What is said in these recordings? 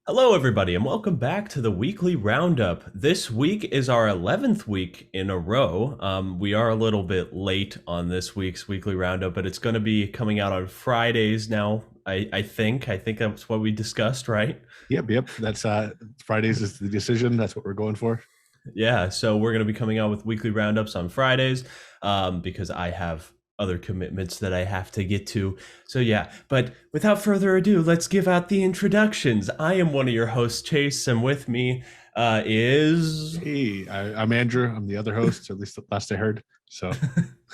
Hello, everybody, and welcome back to the weekly roundup. This week is our 11th week in a row. We are a little bit late on this week's weekly roundup, but it's going to be coming out on Fridays now. I think that's what we discussed, right? Yep. That's Fridays is the decision. That's what we're going for. Yeah, so we're going to be coming out with weekly roundups on Fridays because I have other commitments that I have to get to. So yeah, but without further ado, let's give out the introductions. I am one of your hosts, Chase, and with me is... Hey, I'm Andrew. I'm the other host, or at least the last I heard. So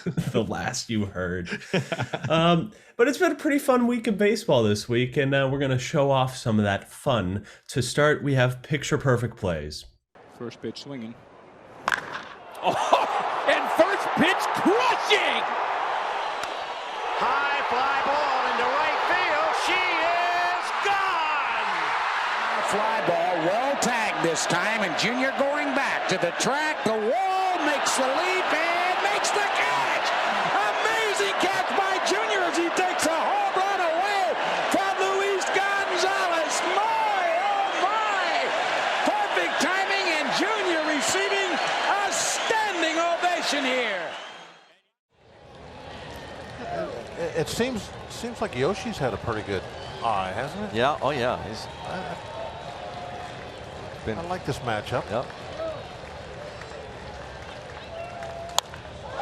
the last you heard. But it's been a pretty fun week of baseball this week, and we're going to show off some of that fun. To start, we have picture perfect plays. First pitch swinging. Oh, and first pitch crushing! High fly ball into right field. She is gone! Fly ball, well tagged this time, and Junior going back to the track. The wall makes the leap and makes the catch! Amazing catch by Junior as he takes a home run away from Luis Gonzalez. My, oh my! Perfect timing, and Junior receiving a standing ovation here. It seems like Yoshi's had a pretty good eye, hasn't it? Yeah. Oh, yeah. He's been. I like this matchup. Yep.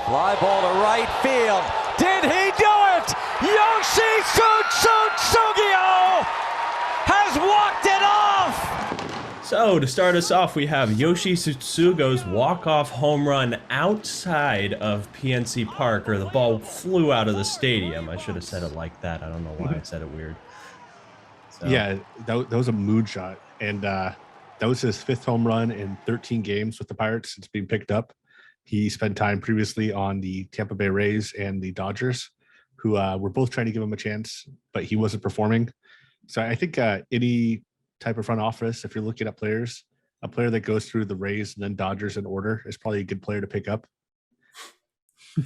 Fly ball to right field. Did he do it? Yoshi Tsutsugo has walked it off. So to start us off, we have Yoshi Tsutsugo's walk-off home run outside of PNC Park, or the ball flew out of the stadium. I should have said it like that. I don't know why I said it weird. So. Yeah, that was a mood shot, and that was his fifth home run in 13 games with the Pirates. It's being picked up. He spent time previously on the Tampa Bay Rays and the Dodgers, who were both trying to give him a chance, but he wasn't performing. So I think any type of front office, if you're looking at players, a player that goes through the Rays and then Dodgers in order is probably a good player to pick up.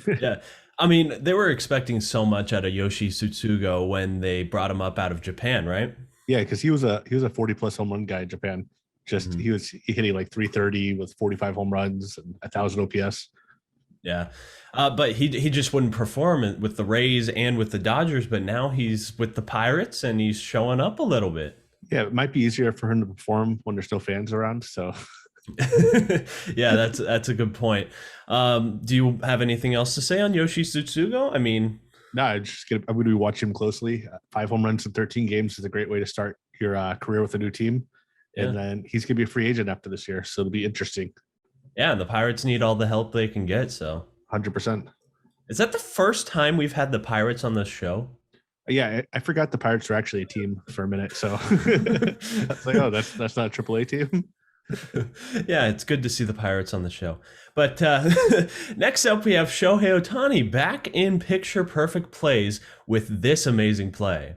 Yeah, I mean, they were expecting so much out of Yoshi Tsutsugo when they brought him up out of Japan, right? Yeah, because he was a 40+ home run guy in Japan. Just he was hitting like 330 with 45 home runs and 1,000 OPS. Yeah, but he just wouldn't perform with the Rays and with the Dodgers. But now he's with the Pirates and he's showing up a little bit. Yeah, it might be easier for him to perform when there's no fans around. So, yeah, that's a good point. Do you have anything else to say on Yoshi Tsutsugo? I mean, no, I'm going to be watching him closely. 5 home runs in 13 games is a great way to start your career with a new team. Yeah. And then he's going to be a free agent after this year, so it'll be interesting. Yeah, and the Pirates need all the help they can get. So, 100%. Is that the first time we've had the Pirates on this show? Yeah, I forgot the Pirates were actually a team for a minute. So it's like, oh, that's not a AAA team. Yeah, it's good to see the Pirates on the show. But next up, we have Shohei Ohtani back in picture perfect plays with this amazing play.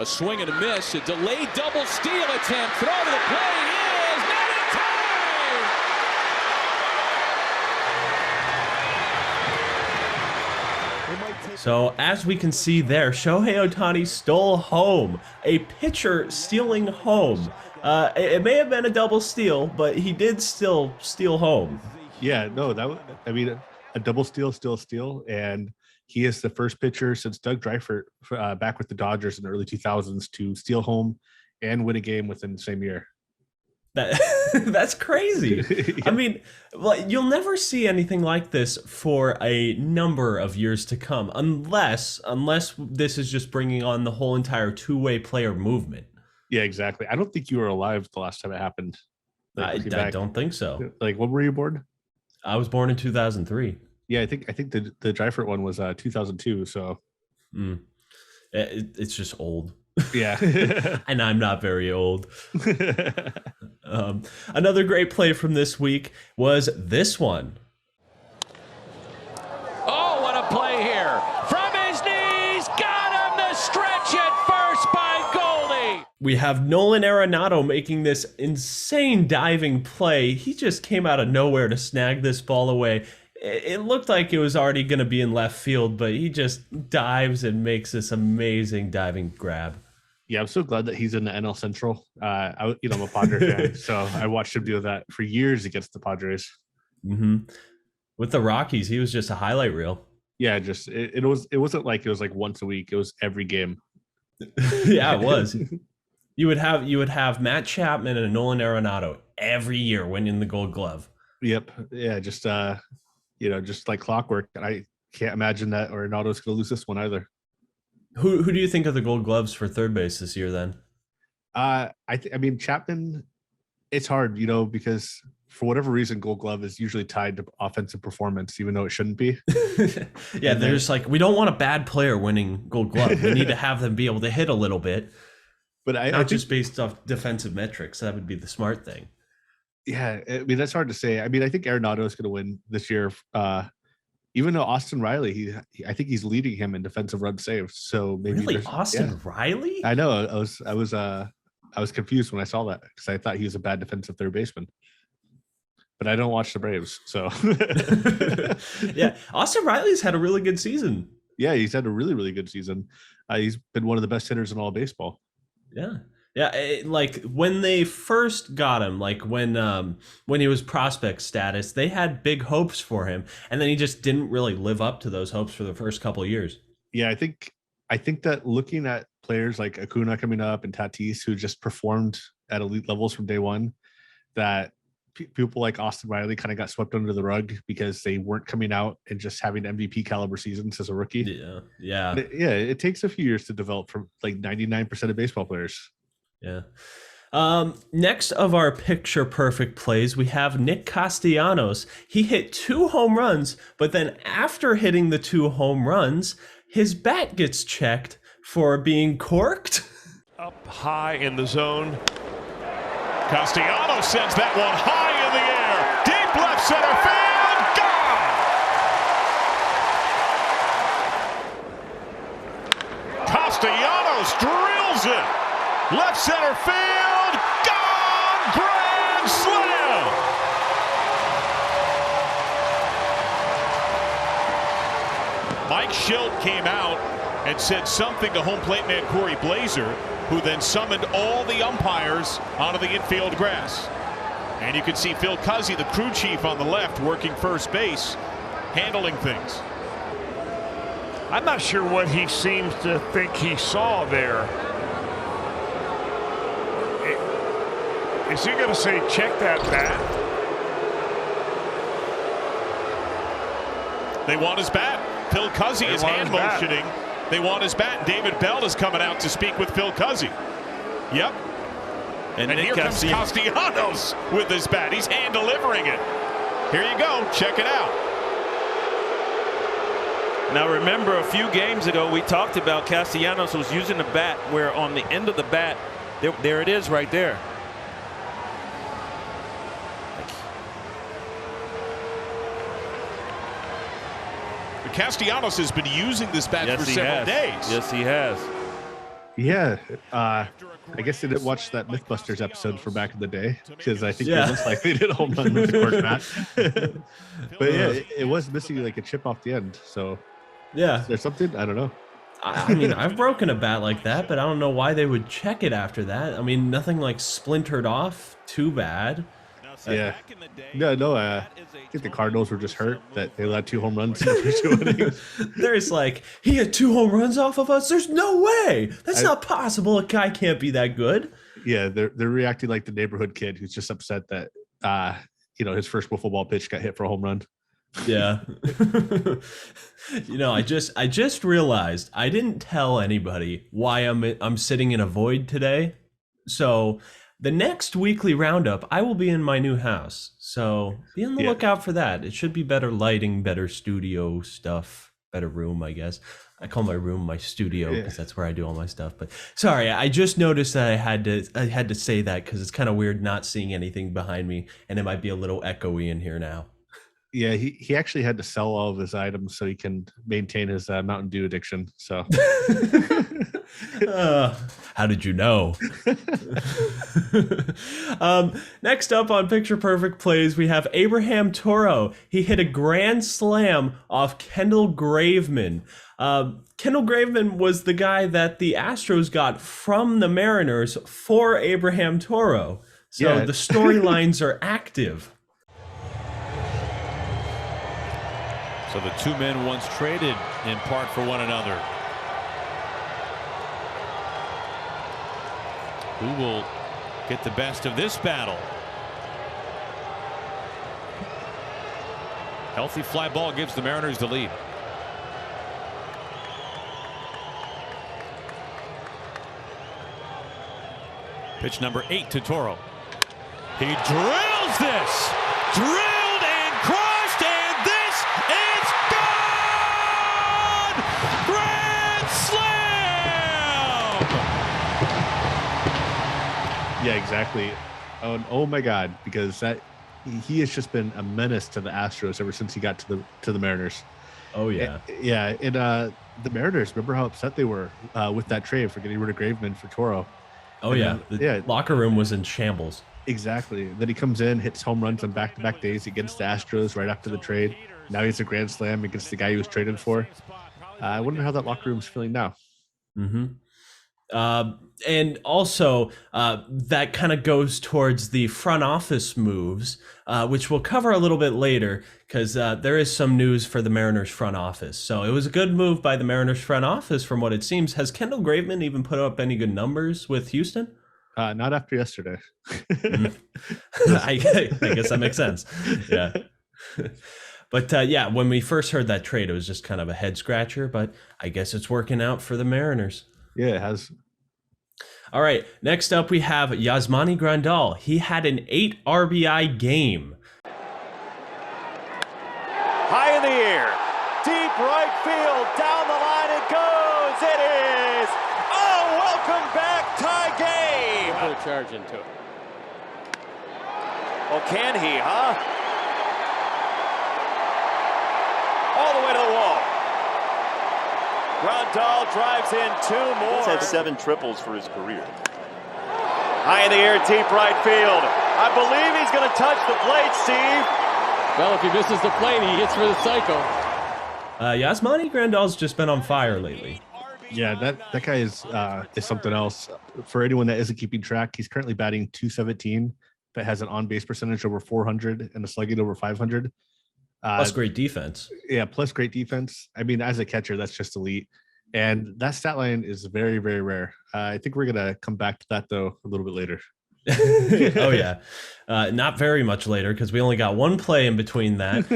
A swing and a miss, a delayed double steal attempt. Throw to the plate is not in time. So as we can see there, Shohei Ohtani stole home. A pitcher stealing home. It may have been a double steal, but he did still steal home. Yeah, no, a double steal, still steal, and he is the first pitcher since Doug Dreifert back with the Dodgers in the early 2000s to steal home and win a game within the same year. That's crazy. Yeah. I mean, you'll never see anything like this for a number of years to come, unless this is just bringing on the whole entire two-way player movement. Yeah, exactly. I don't think you were alive the last time it happened. I don't think so. Like, when were you born? I was born in 2003. Yeah, I think the Dreifert one was 2002. So it's just old. Yeah. And I'm not very old. Another great play from this week was this one. Oh, what a play here. From his knees, got him the stretch at first by Goldie. We have Nolan Arenado making this insane diving play. He just came out of nowhere to snag this ball away. it looked like it was already going to be in left field, but he just dives and makes this amazing diving grab. Yeah, I'm so glad that he's in the NL Central. I'm a Padre fan, so I watched him do that for years against the Padres. Mm-hmm. With the Rockies, he was just a highlight reel. Yeah, just it wasn't like it was like once a week. It was every game. Yeah, it was. You would have Matt Chapman and Nolan Arenado every year winning the Gold Glove. Yep. Yeah, just just like clockwork. And I can't imagine that Arenado's going to lose this one either. Who do you think of the Gold Gloves for third base this year then? I mean Chapman, it's hard, because for whatever reason Gold Glove is usually tied to offensive performance, even though it shouldn't be. Yeah, they're just like, we don't want a bad player winning Gold Glove. We need to have them be able to hit a little bit. But I think, just based off defensive metrics. That would be the smart thing. Yeah, I mean that's hard to say. I mean, I think Arenado is going to win this year. Even though Austin Riley, I think he's leading him in defensive run saves. So maybe really Austin Riley? I know. I was confused when I saw that because I thought he was a bad defensive third baseman. But I don't watch the Braves, so yeah. Austin Riley's had a really good season. Yeah, he's had a really, really good season. He's been one of the best hitters in all of baseball. Yeah. Yeah, like when they first got him, like when he was prospect status, they had big hopes for him, and then he just didn't really live up to those hopes for the first couple of years. Yeah, I think that looking at players like Acuna coming up and Tatis, who just performed at elite levels from day one, that people like Austin Riley kind of got swept under the rug because they weren't coming out and just having MVP caliber seasons as a rookie. Yeah. It takes a few years to develop from like 99% of baseball players. Yeah. Next of our picture perfect plays, we have Nick Castellanos. He hit 2 home runs, but then after hitting the 2 home runs, his bat gets checked for being corked. Up high in the zone. Castellanos sends that one high in the air. Deep left center field. Gone! Castellanos drills it. Left center field, gone! Grand slam! Mike Schilt came out and said something to home plate man Corey Blazer, who then summoned all the umpires onto the infield grass. And you can see Phil Cuzzy, the crew chief on the left, working first base, handling things. I'm not sure what he seems to think he saw there. Is he going to say, check that bat? They want his bat. Phil Cuzzy is hand motioning. They want his bat. David Bell is coming out to speak with Phil Cuzzy. Yep. And here comes Castellanos with his bat. He's hand delivering it. Here you go. Check it out. Now remember, a few games ago we talked about Castellanos was using the bat where on the end of the bat, there it is right there. Castellanos has been using this bat for several days. Yes, he has. Yeah. I guess they didn't watch that Mythbusters episode from back in the day because I think it looks like they did a home run with the cork bat. But yeah, it was missing like a chip off the end. So yeah, is there something? I don't know. I mean, I've broken a bat like that, but I don't know why they would check it after that. I mean, nothing like splintered off too bad. Yeah. No, I think the Cardinals were just hurt that they allowed 2 home runs in the first 2 innings. There's like, he had 2 home runs off of us. There's no way. That's not possible. A guy can't be that good. Yeah, they're reacting like the neighborhood kid who's just upset that his first wiffle ball pitch got hit for a home run. Yeah. I just realized I didn't tell anybody why I'm sitting in a void today. So the next weekly roundup, I will be in my new house. So be on the lookout for that. It should be better lighting, better studio stuff, better room, I guess. I call my room my studio because that's where I do all my stuff. But sorry, I just noticed that I had to say that because it's kind of weird not seeing anything behind me, and it might be a little echoey in here now. Yeah, he actually had to sell all of his items so he can maintain his Mountain Dew addiction. So How did you know? Next up on Picture Perfect Plays, we have Abraham Toro. He hit a grand slam off Kendall Graveman. Kendall Graveman was the guy that the Astros got from the Mariners for Abraham Toro. So the storylines are active. So the two men once traded in part for one another. Who will get the best of this battle? Healthy fly ball gives the Mariners the lead. Pitch number 8 to Toro. He drills this. Drilled and crushed, and this is gone! Grand slam! Yeah, exactly. Oh my God, because he has just been a menace to the Astros ever since he got to the Mariners. Oh yeah, and the Mariners. Remember how upset they were with that trade for getting rid of Graveman for Toro. Oh yeah, the locker room was in shambles. Exactly. Then he comes in, hits home runs on back-to-back days against the Astros right after the trade. Now he's a grand slam against the guy he was traded for. I wonder how that locker room's feeling now. Mm-hmm. And also, that kind of goes towards the front office moves, which we'll cover a little bit later, because there is some news for the Mariners front office. So it was a good move by the Mariners front office, from what it seems. Has Kendall Graveman even put up any good numbers with Houston? Not after yesterday. I guess that makes sense. Yeah. But when we first heard that trade, it was just kind of a head scratcher, but I guess it's working out for the Mariners. Yeah, it has. All right, next up we have Yazmani Grandal. He had an 8 RBI game. High in the air, deep right field, down the line it goes. It is a welcome back tie game. Put a charge into it. Well, can he, huh? All the way to the wall. Grandal drives in 2 more. He's had 7 triples for his career. High in the air, deep right field. I believe he's going to touch the plate, Steve. Well, if he misses the plate, he hits for the cycle. Yazmani Grandal's just been on fire lately. Yeah, that guy is something else. For anyone that isn't keeping track, he's currently batting .217, but has an on-base percentage over 400 and a slugging over 500. Plus great defense. Yeah, plus great defense. I mean, as a catcher, that's just elite. And that stat line is very, very rare. I think we're going to come back to that, though, a little bit later. Oh, yeah. Not very much later, because we only got one play in between that.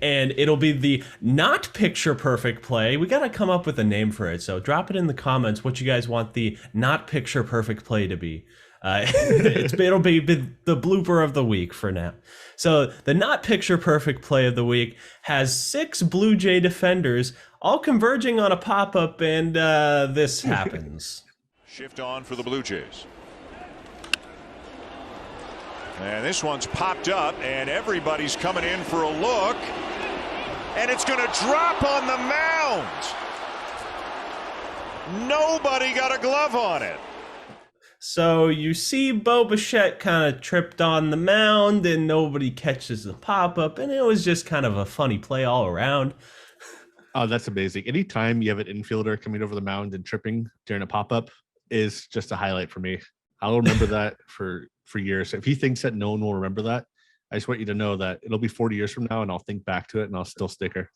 And it'll be the not picture perfect play. We got to come up with a name for it. So drop it in the comments what you guys want the not picture perfect play to be. It'll be the blooper of the week for now. So the not picture perfect play of the week has 6 Blue Jay defenders all converging on a pop-up, and this happens. Shift on for the Blue Jays. And this one's popped up, and everybody's coming in for a look. And it's going to drop on the mound. Nobody got a glove on it. So you see Bo Bichette kind of tripped on the mound, and nobody catches the pop-up, and it was just kind of a funny play all around. Oh, that's amazing. Anytime you have an infielder coming over the mound and tripping during a pop-up is just a highlight for me. I'll remember that for years. If he thinks that no one will remember that, I just want you to know that it'll be 40 years from now, and I'll think back to it, and I'll still sticker.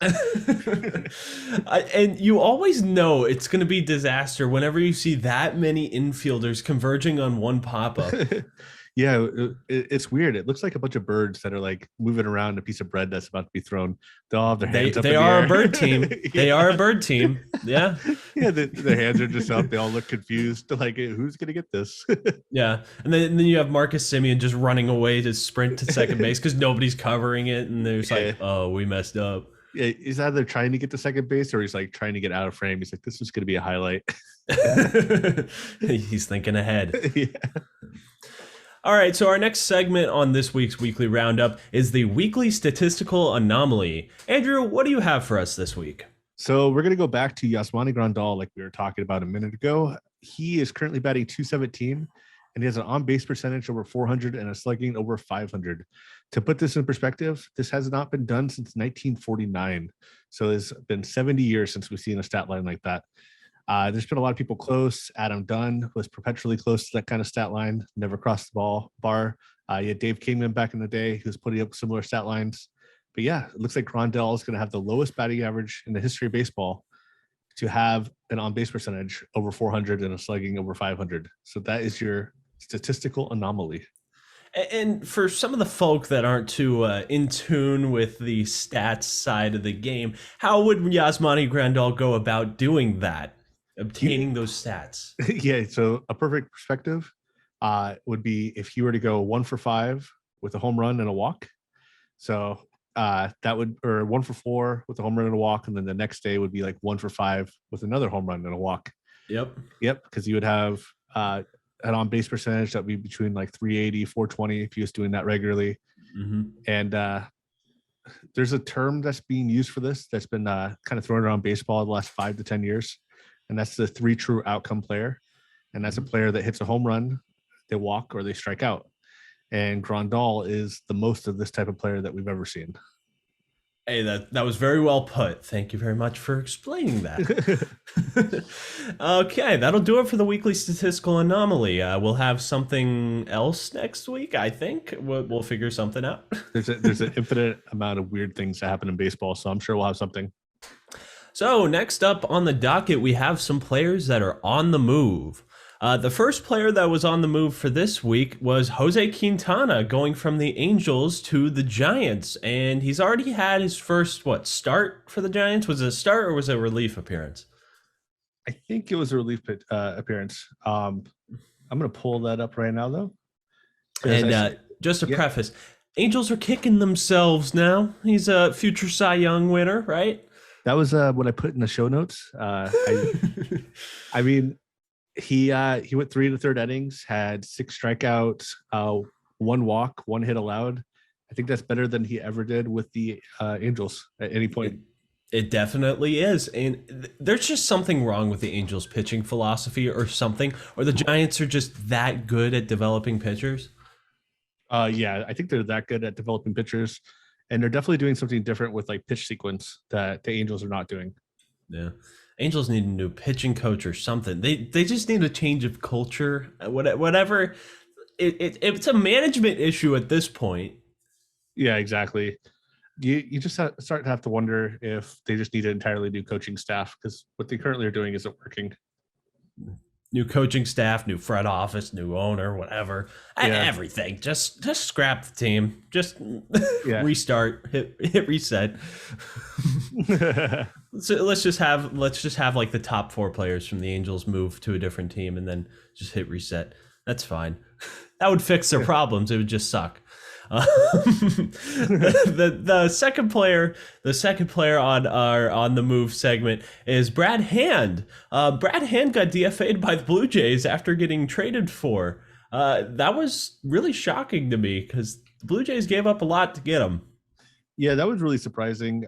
And you always know it's going to be disaster whenever you see that many infielders converging on one pop-up. Yeah, it's weird. It looks like a bunch of birds that are like moving around a piece of bread that's about to be thrown. They all have their hands up in the air. They are a bird team. They are a bird team. Yeah. Yeah, their hands are just up. They all look confused. Like, who's going to get this? Yeah. And then you have Marcus Semien just running away to sprint to second base because nobody's covering it. And there's like, oh, we messed up. Yeah, he's either trying to get to second base or he's like trying to get out of frame. He's like, this is going to be a highlight. He's thinking ahead. Yeah. All right, so our next segment on this week's Weekly Roundup is the Weekly Statistical Anomaly. Andrew, what do you have for us this week? So we're going to go back to Yazmani Grandal, like we were talking about a minute ago. he is currently batting 217, and he has an on-base percentage over 400 and a slugging over 500. To put this in perspective, this has not been done since 1949. So it's been 70 years since we've seen a stat line like that. There's been a lot of people close. Adam Dunn was perpetually close to that kind of stat line, never crossed the bar. You had Dave Kingman back in the day who was putting up similar stat lines. But yeah, it looks like Grandal is going to have the lowest batting average in the history of baseball to have an on-base percentage over 400 and a slugging over 500. So that is your statistical anomaly. And for some of the folk that aren't too in tune with the stats side of the game, how would Yazmani Grandal go about doing that, obtaining those stats? Yeah, so a perfect perspective would be if he were to go 1 for 5 with a home run and a walk. So that would, or 1 for 4 with a home run and a walk, and then the next day would be like 1 for 5 with another home run and a walk. Yep, because you would have an on-base percentage that would be between like 380, 420 if he was doing that regularly. Mm-hmm. And there's a term that's being used for this that's been kind of thrown around baseball the last 5 to 10 years, and that's the 3 true outcome player. And that's a player that hits a home run, they walk, or they strike out. And Grandal is the most of this type of player that we've ever seen. Hey, that was very well put. Thank you very much for explaining that. Okay, that'll do it for the weekly statistical anomaly. We'll have something else next week, I think. We'll figure something out. There's an infinite amount of weird things that happen in baseball, so I'm sure we'll have something. So next up on the docket, we have some players that are on the move. The first player that was on the move for this week was Jose Quintana, going from the Angels to the Giants. And he's already had his first, start for the Giants? Was it a start or was it a relief appearance? I think it was a relief appearance. I'm going to pull that up right now, though. And just to preface, Angels are kicking themselves now. He's a future Cy Young winner, right? That was what I put in the show notes. I mean... He went 3 1/3 innings, had 6 strikeouts, 1 walk, 1 hit allowed. I think that's better than he ever did with the Angels at any point. It definitely is. And there's just something wrong with the Angels pitching philosophy or something, or the Giants are just that good at developing pitchers. Yeah, I think they're that good at developing pitchers, and they're definitely doing something different with like pitch sequence that the Angels are not doing. Yeah. Angels need a new pitching coach or something. They just need a change of culture. Whatever. It's a management issue at this point. Yeah, exactly. You just start to have to wonder if they just need an entirely new coaching staff, because what they currently are doing isn't working. New coaching staff, new front office, new owner, whatever. Everything. Just scrap the team. Just restart. Hit reset. So let's just have like the top 4 players from the Angels move to a different team and then just hit reset. That's fine. That would fix their problems. It would just suck. The second player on the move segment is Brad Hand. Brad Hand got DFA'd by the Blue Jays after getting traded for. That was really shocking to me because the Blue Jays gave up a lot to get him. Yeah, that was really surprising.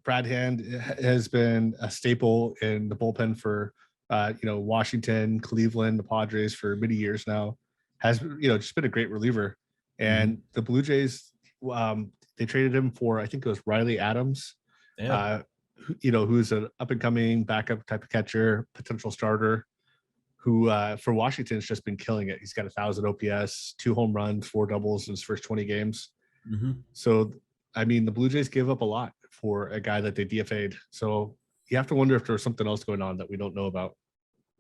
Brad Hand has been a staple in the bullpen for Washington, Cleveland, the Padres for many years now. Has just been a great reliever. And the Blue Jays, they traded him for, I think it was Riley Adams, who's an up-and-coming backup type of catcher, potential starter, who for Washington has just been killing it. He's got 1,000 OPS, 2 home runs, 4 doubles in his first 20 games. Mm-hmm. So, I mean, the Blue Jays gave up a lot for a guy that they DFA'd. So you have to wonder if there's something else going on that we don't know about.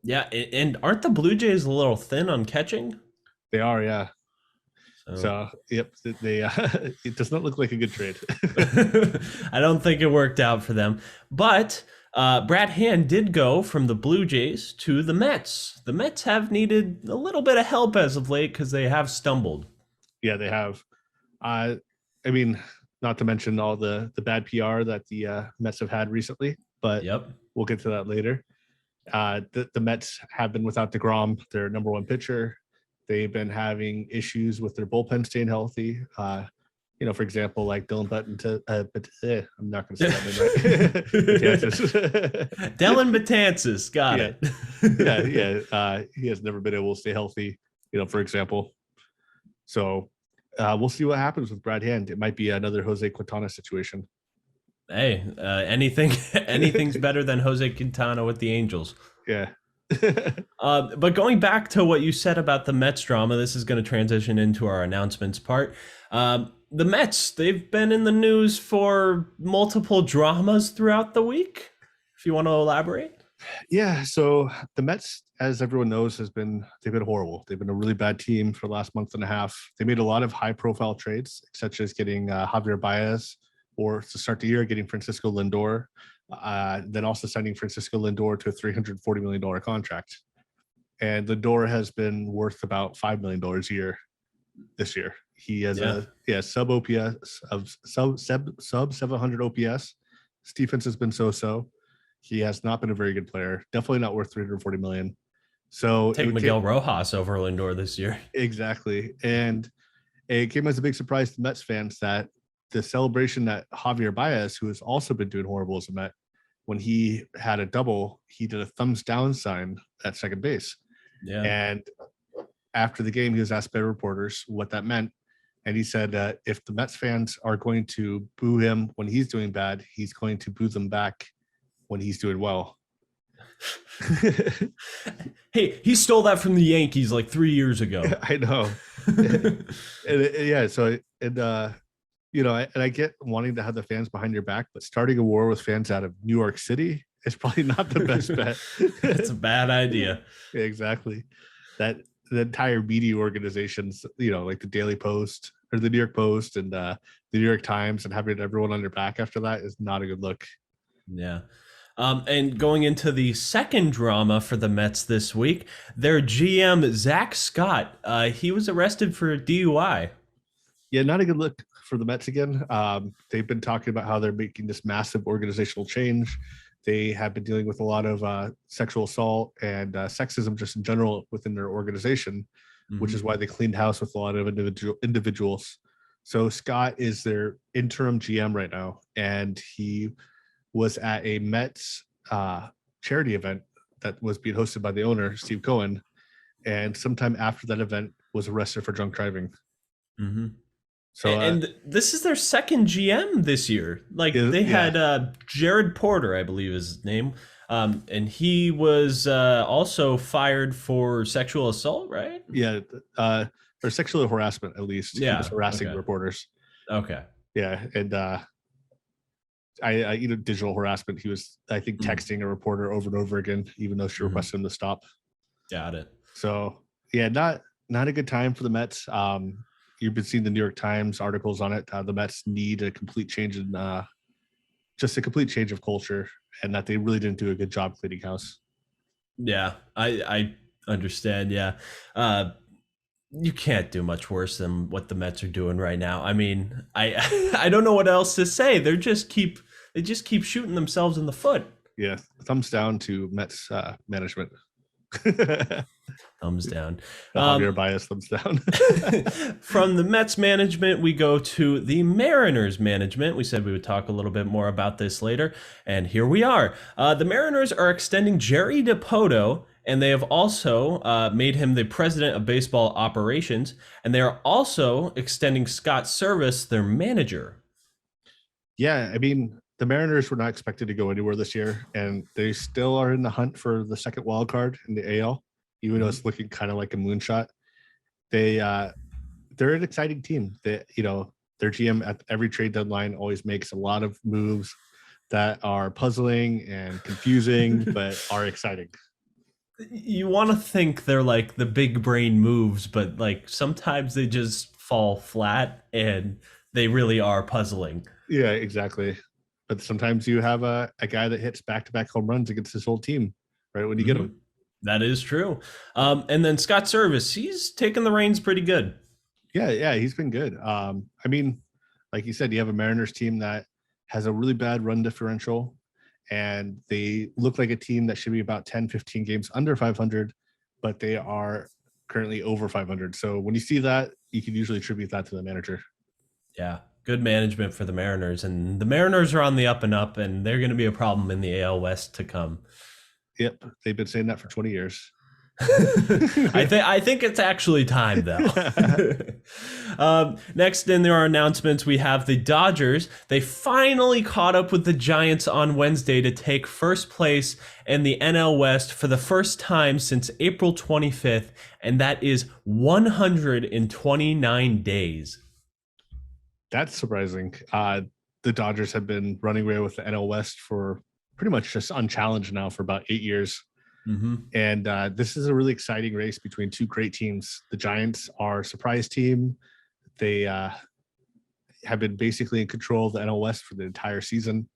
Yeah, and aren't the Blue Jays a little thin on catching? They are, yeah. So yep, they it does not look like a good trade. I don't think it worked out for them. But Brad Hand did go from the Blue Jays to the Mets. The Mets have needed a little bit of help as of late because they have stumbled. Yeah, they have. I mean, not to mention all the bad PR that the Mets have had recently, but we'll get to that later. The Mets have been without DeGrom, their number 1 pitcher. They've been having issues with their bullpen staying healthy. for example, like Dylan Button I'm not going to say that name right. Dylan Betances, got it. He has never been able to stay healthy, for example. So we'll see what happens with Brad Hand. It might be another Jose Quintana situation. Hey, anything's better than Jose Quintana with the Angels. Yeah. But going back to what you said about the Mets drama, this is going to transition into our announcements part. The Mets, they've been in the news for multiple dramas throughout the week. If you want to elaborate. Yeah, so the Mets, as everyone knows, they've been horrible. They've been a really bad team for the last month and a half. They made a lot of high-profile trades, such as getting Javier Baez, or to start the year, getting Francisco Lindor, then also signing Francisco Lindor to a $340 million contract. And Lindor has been worth about $5 million a year this year. He has sub OPS of sub 700 OPS. His defense has been so-so. He has not been a very good player. Definitely not worth $340 million. So take Miguel Rojas over Lindor this year. Exactly. And it came as a big surprise to Mets fans that the celebration that Javier Baez, who has also been doing horrible as a Met, when he had a double, he did a thumbs down sign at second base. Yeah. And after the game, he was asked by reporters what that meant. And he said that if the Mets fans are going to boo him when he's doing bad, he's going to boo them back when he's doing well. Hey, he stole that from the Yankees like 3 years ago. I know. And I get wanting to have the fans behind your back, but starting a war with fans out of New York City is probably not the best bet. That's a bad idea. Yeah, exactly. That the entire media organizations, like the Daily Post or the New York Post and the New York Times, and having everyone on their back after that is not a good look. Yeah. And going into the second drama for the Mets this week, their GM, Zack Scott, he was arrested for DUI. Yeah, not a good look for the Mets again. They've been talking about how they're making this massive organizational change. They have been dealing with a lot of sexual assault and sexism just in general within their organization, which is why they cleaned house with a lot of individuals. So Scott is their interim GM right now, and he was at a Mets charity event that was being hosted by the owner, Steve Cohen, and sometime after that event was arrested for drunk driving. Mm-hmm. So, and this is their second GM this year. Like they had Jared Porter, I believe is his name, and he was also fired for sexual assault, right? Yeah, or sexual harassment at least. Yeah, he was harassing reporters. Okay. Yeah, and digital harassment. He was, I think, texting a reporter over and over again, even though she requested him to stop. Got it. So yeah, not a good time for the Mets. You've been seeing the New York Times articles on it. The Mets need a complete change in just a complete change of culture, and that they really didn't do a good job cleaning house. Yeah, I understand. Yeah. You can't do much worse than what the Mets are doing right now. I mean, I don't know what else to say. They just keep shooting themselves in the foot. Yeah, thumbs down to Mets management. Thumbs down. Javier Baez, thumbs down. From the Mets management, we go to the Mariners management. We said we would talk a little bit more about this later, and here we are. The Mariners are extending Jerry Dipoto, and they have also made him the president of baseball operations, and they are also extending Scott Service, their manager. Yeah, I mean, the Mariners were not expected to go anywhere this year, and they still are in the hunt for the second wild card in the AL, even though it's looking kind of like a moonshot. They're an exciting team. Their GM at every trade deadline always makes a lot of moves that are puzzling and confusing, but are exciting. You want to think they're like the big brain moves, but like sometimes they just fall flat and they really are puzzling. Yeah, exactly. But sometimes you have a guy that hits back-to-back home runs against his whole team right when you get him. That is true. And then Scott Service, he's taken the reins pretty good. Yeah, he's been good. I mean, like you said, you have a Mariners team that has a really bad run differential, and they look like a team that should be about 10, 15 games under 500, but they are currently over 500. So when you see that, you can usually attribute that to the manager. Yeah, Good management for the Mariners, and the Mariners are on the up and up, and they're going to be a problem in the AL West to come. Yep, they've been saying that for 20 years. I think it's actually time, though. Next in our announcements, we have the Dodgers. They finally caught up with the Giants on Wednesday to take first place in the NL West for the first time since April 25th, and that is 129 days. That's surprising. The Dodgers have been running away with the NL West for pretty much just unchallenged now for about 8 years. Mm-hmm. And this is a really exciting race between two great teams. The Giants are a surprise team. They have been basically in control of the NL West for the entire season.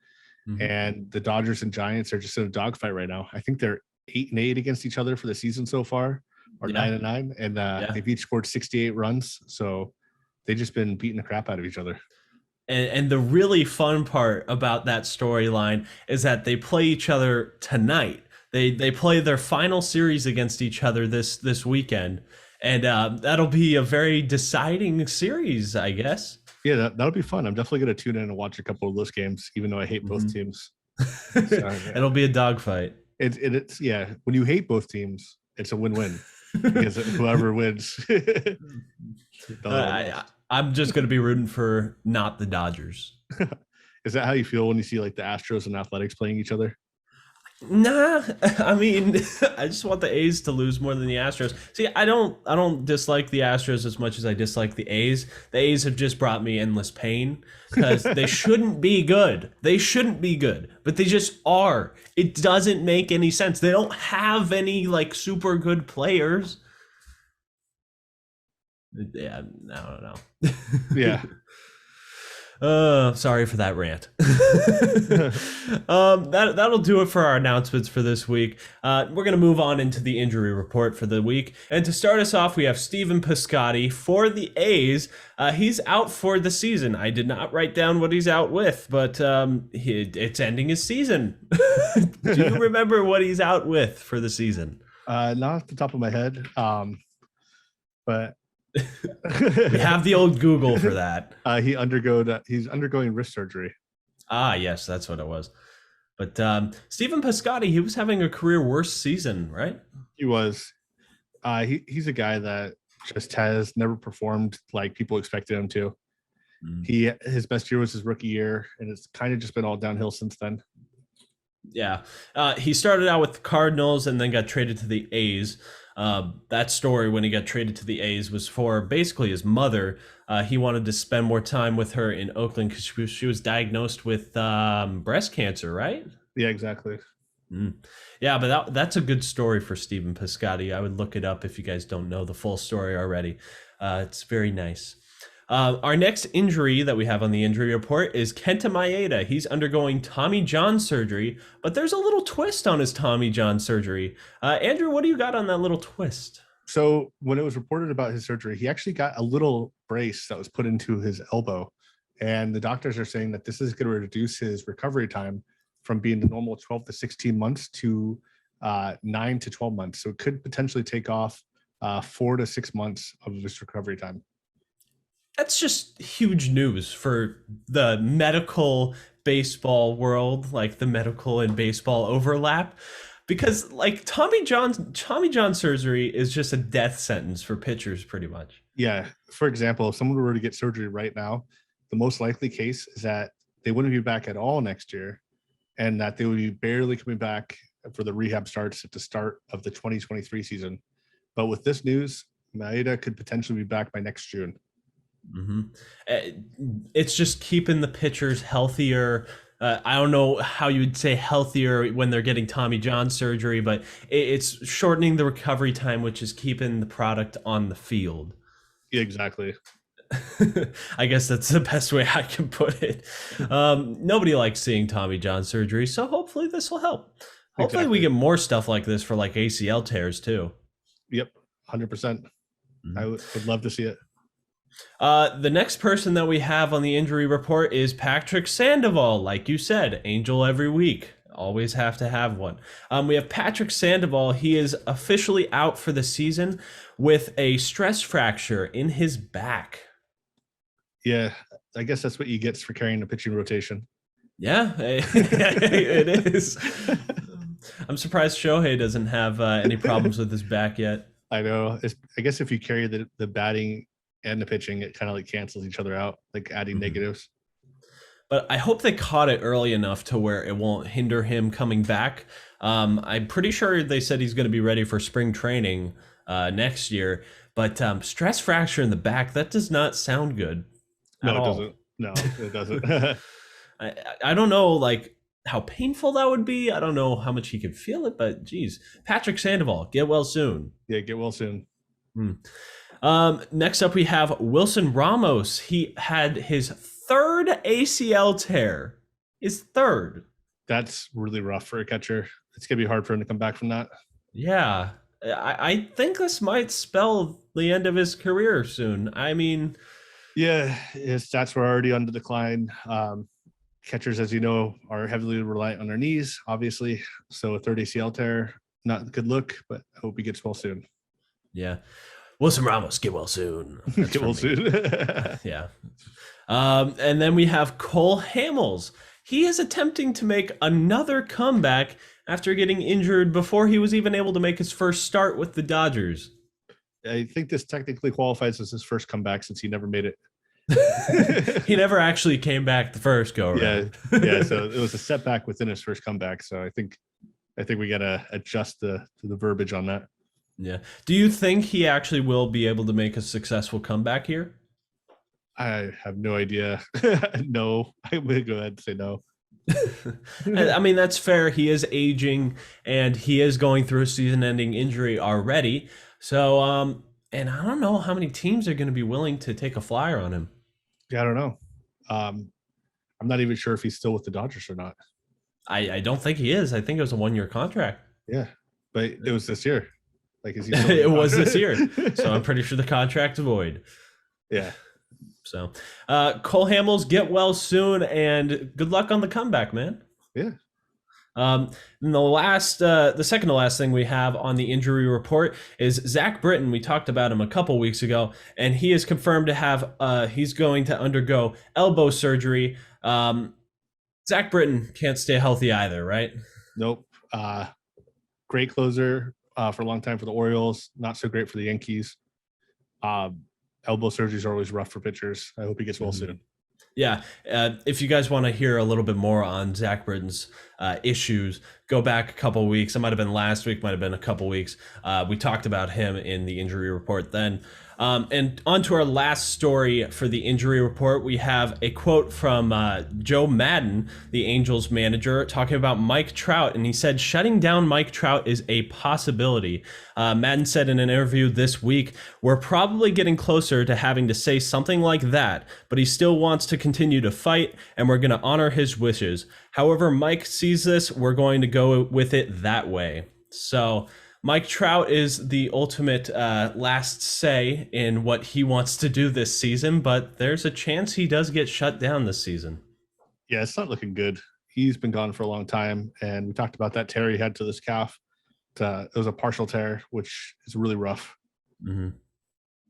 Mm-hmm. And the Dodgers and Giants are just in a dogfight right now. I think they're 8-8 against each other for the season so far, or 9-9. And they've each scored 68 runs. So they've just been beating the crap out of each other. And the really fun part about that storyline is that they play each other tonight. They play their final series against each other this weekend, and that'll be a very deciding series, I guess. Yeah, that'll be fun. I'm definitely going to tune in and watch a couple of those games, even though I hate both teams. So, It'll be a dogfight. It's when you hate both teams, it's a win-win because whoever wins. I'm just going to be rooting for not the Dodgers. Is that how you feel when you see like the Astros and Athletics playing each other? Nah, I mean, I just want the A's to lose more than the Astros. See, I don't dislike the Astros as much as I dislike the A's. The A's have just brought me endless pain because they shouldn't be good. They shouldn't be good, but they just are. It doesn't make any sense. They don't have any like super good players. Yeah, I don't know. Yeah. Sorry for that rant. That'll do it for our announcements for this week. We're going to move on into the injury report for the week. And to start us off, we have Stephen Piscotti for the A's. He's out for the season. I did not write down what he's out with, but it's ending his season. Do you remember what he's out with for the season? Not off the top of my head, but... We have the old Google for that. He's undergoing wrist surgery. Ah, yes, that's what it was. But Stephen Piscotti, he was having a career worst season, right? He was. He's a guy that just has never performed like people expected him to. His best year was his rookie year, and it's kind of just been all downhill since then. Yeah. He started out with the Cardinals and then got traded to the A's. That story when he got traded to the A's was for basically his mother. He wanted to spend more time with her in Oakland because she was diagnosed with breast cancer, right? Yeah, exactly. Yeah, but that's a good story for Stephen Piscotti. I would look it up if you guys don't know the full story already. It's very nice. Our next injury that we have on the injury report is Kenta Maeda. He's undergoing Tommy John surgery, but there's a little twist on his Tommy John surgery. Andrew, what do you got on that little twist? So when it was reported about his surgery, he actually got a little brace that was put into his elbow. And the doctors are saying that this is going to reduce his recovery time from being the normal 12 to 16 months to 9 to 12 months. So it could potentially take off 4 to 6 months of his recovery time. That's just huge news for the medical baseball world, like the medical and baseball overlap, because like Tommy John surgery is just a death sentence for pitchers pretty much. Yeah. For example, if someone were to get surgery right now, the most likely case is that they wouldn't be back at all next year and that they would be barely coming back for the rehab starts at the start of the 2023 season. But with this news, Maeda could potentially be back by next June. It's just keeping the pitchers healthier. I don't know how you would say healthier when they're getting Tommy John surgery, but it's shortening the recovery time, which is keeping the product on the field. Yeah, exactly. I guess that's the best way I can put it. Nobody likes seeing Tommy John surgery, so hopefully this will help. Hopefully we get more stuff like this for like ACL tears too. Yep, 100%. I would love to see it. The next person that we have on the injury report is Patrick Sandoval. Like you said, angel every week. Always have to have one. We have Patrick Sandoval. He is officially out for the season with a stress fracture in his back. Yeah, I guess that's what you get for carrying the pitching rotation. Yeah, it is. I'm surprised Shohei doesn't have any problems with his back yet. I know. I guess if you carry the batting and the pitching, it kind of like cancels each other out, like adding negatives. But I hope they caught it early enough to where it won't hinder him coming back. I'm pretty sure they said he's going to be ready for spring training next year. But stress fracture in the back, that does not sound good. No, it doesn't. No, it doesn't. I don't know, like, how painful that would be. I don't know how much he could feel it, but geez. Patrick Sandoval, get well soon. Yeah, get well soon. Next up, we have Wilson Ramos. He had his third ACL tear. His third. That's really rough for a catcher. It's going to be hard for him to come back from that. Yeah. I think this might spell the end of his career soon. I mean... Yeah, his stats were already on the decline. Catchers, as you know, are heavily reliant on their knees, obviously. So a third ACL tear, not a good look, but I hope he gets well soon. Yeah. Wilson Ramos, get well soon. Get well soon. Yeah. And then we have Cole Hamels. He is attempting to make another comeback after getting injured before he was even able to make his first start with the Dodgers. I think this technically qualifies as his first comeback since he never made it. He never actually came back the first go around. Yeah. So it was a setback within his first comeback. So I think we gotta adjust the verbiage on that. Yeah. Do you think he actually will be able to make a successful comeback here? I have no idea. No, I'm gonna go ahead and say no. I mean, that's fair. He is aging and he is going through a season-ending injury already. So, and I don't know how many teams are going to be willing to take a flyer on him. Yeah, I don't know. I'm not even sure if he's still with the Dodgers or not. I don't think he is. I think it was a 1-year contract. Yeah, but it was this year. Like, is he it was this year. So I'm pretty sure the contract's void. Yeah. So, Cole Hamels, get well soon, and good luck on the comeback, man. Yeah. And the second to last thing we have on the injury report is Zach Britton. We talked about him a couple weeks ago, and he is confirmed to have he's going to undergo elbow surgery. Zach Britton can't stay healthy either, right? Nope. Great closer for a long time for the Orioles. Not so great for the Yankees. Elbow surgeries are always rough for pitchers. I hope he gets well soon. Yeah. If you guys want to hear a little bit more on Zach Britton's issues, go back a couple weeks. It might have been last week, might have been a couple weeks. We talked about him in the injury report then. And on to our last story for the injury report, we have a quote from Joe Madden, the Angels manager, talking about Mike Trout. And he said, shutting down Mike Trout is a possibility. Madden said in an interview this week, we're probably getting closer to having to say something like that, but he still wants to continue to fight, and we're going to honor his wishes. However Mike sees this, we're going to go with it that way. So Mike Trout is the ultimate last say in what he wants to do this season, but there's a chance he does get shut down this season. Yeah, it's not looking good. He's been gone for a long time, and we talked about that tear he had to this calf. It was a partial tear, which is really rough. Mm-hmm.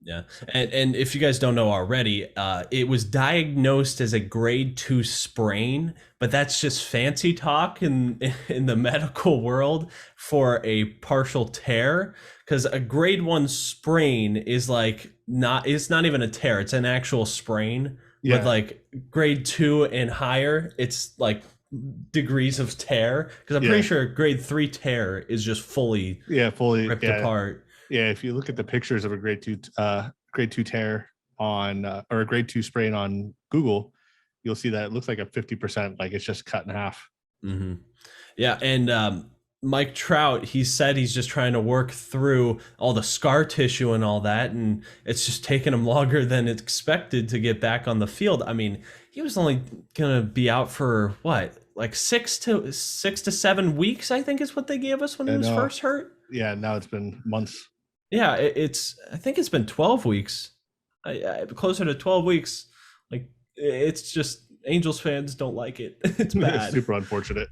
Yeah, and if you guys don't know already, it was diagnosed as a grade 2 sprain, but that's just fancy talk in the medical world for a partial tear, because a grade 1 sprain is it's not even a tear, it's an actual sprain. Yeah. But like grade 2 and higher, it's like degrees of tear, because I'm pretty sure grade 3 tear is just fully ripped apart. Yeah, if you look at the pictures of a grade 2 tear on or a grade 2 sprain on Google, you'll see that it looks like a 50%, like it's just cut in half. Mm-hmm. Yeah, and Mike Trout, he said he's just trying to work through all the scar tissue and all that, and it's just taking him longer than expected to get back on the field. I mean, he was only gonna be out for what, like 6 to 7 weeks, I think is what they gave us when he was first hurt. Yeah, now it's been months. Yeah, I think it's been 12 weeks. Closer to 12 weeks. Like, it's just Angels fans don't like it. It's bad. It's super unfortunate.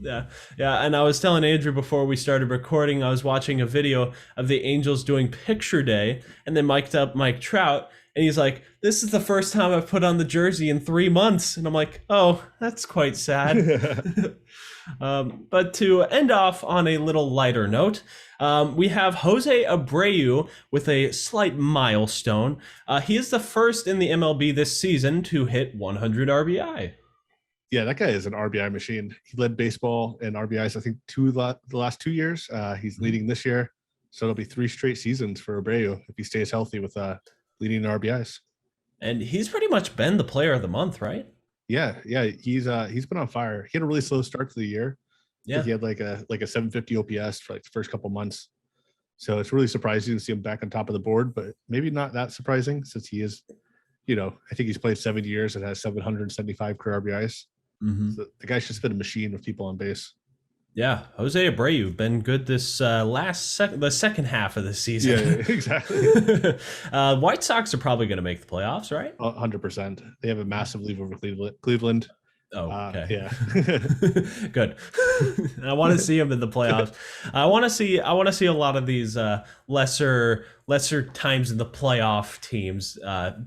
Yeah. And I was telling Andrew before we started recording, I was watching a video of the Angels doing picture day, and they mic'd up Mike Trout, And he's like, this is the first time I've put on the jersey in 3 months. And I'm like, oh, that's quite sad. But to end off on a little lighter note, we have Jose Abreu with a slight milestone. He is the first in the MLB this season to hit 100 RBI. Yeah, that guy is an RBI machine. He led baseball in RBIs, I think, the last 2 years. He's leading this year. So it'll be 3 straight seasons for Abreu if he stays healthy with leading in RBIs. And he's pretty much been the player of the month, right? Yeah. He's been on fire. He had a really slow start to the year. Yeah. He had like a 750 OPS for like the first couple months. So it's really surprising to see him back on top of the board, but maybe not that surprising since he is, I think he's played 7 years and has 775 career RBIs. So the guy's just been a machine with people on base. Yeah, Jose Abreu been good this the second half of the season. Yeah, exactly. White Sox are probably going to make the playoffs, right? 100%. They have a massive lead over Cleveland. Oh, okay. Yeah. Good. I want to see him in the playoffs. I want to see a lot of these lesser times in the playoff teams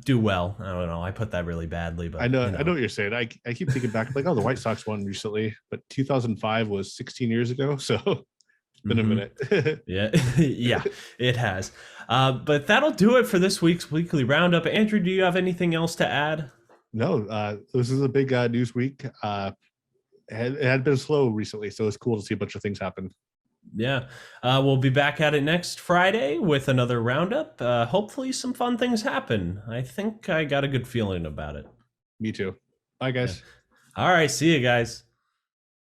do well. I don't know. I put that really badly, but I know what you're saying. I keep thinking back like, oh, the White Sox won recently, but 2005 was 16 years ago, so it's been a minute. Yeah, it has. But that'll do it for this week's weekly roundup. Andrew, do you have anything else to add? No, this is a big news week. It had been slow recently, so it's cool to see a bunch of things happen. Yeah, we'll be back at it next Friday with another roundup. Hopefully some fun things happen. I think I got a good feeling about it. Me too. Bye, guys. Yeah. All right, see you guys.